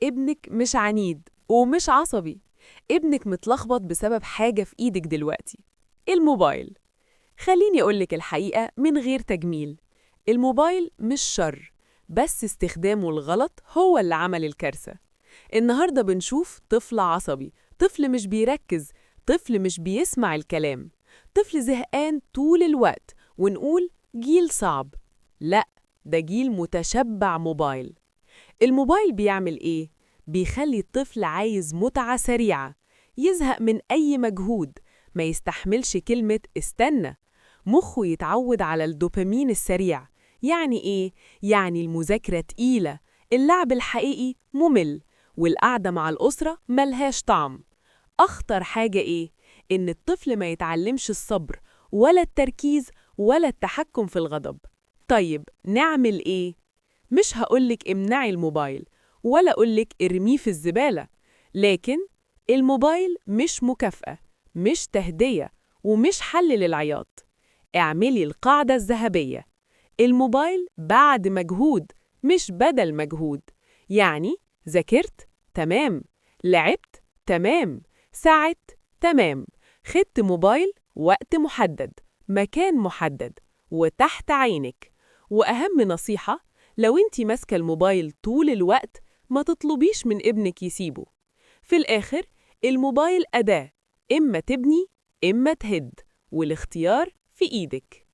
ابنك مش عنيد ومش عصبي. ابنك متلخبط بسبب حاجة في إيدك دلوقتي، الموبايل. خليني أقولك الحقيقة من غير تجميل. الموبايل مش شر، بس استخدامه الغلط هو اللي عمل الكارثة. النهاردة بنشوف طفل عصبي، طفل مش بيركز، طفل مش بيسمع الكلام، طفل زهقان طول الوقت، ونقول جيل صعب. لأ، ده جيل متشبع موبايل. الموبايل بيعمل إيه؟ بيخلي الطفل عايز متعة سريعة، يزهق من أي مجهود، ما يستحملش كلمة استنى. مخه يتعود على الدوبامين السريع. يعني إيه؟ يعني المذاكرة تقيلة، اللعب الحقيقي ممل، والقعدة مع الأسرة ملهاش طعم. أخطر حاجة إيه؟ إن الطفل ما يتعلمش الصبر ولا التركيز ولا التحكم في الغضب. طيب نعمل إيه؟ مش هقولك امنعي الموبايل ولا أقولك ارميه في الزبالة، لكن الموبايل مش مكافأة، مش تهدية، ومش حل للعياط. اعملي القاعدة الذهبية: الموبايل بعد مجهود، مش بدل مجهود. يعني ذاكرت؟ تمام. لعبت؟ تمام. ساعدت؟ تمام. خدت موبايل وقت محدد، مكان محدد، وتحت عينك. وأهم نصيحة: لو انتي ماسكة الموبايل طول الوقت، ما تطلبيش من ابنك يسيبه. في الآخر، الموبايل أداة، إما تبني إما تهد، والاختيار في إيدك.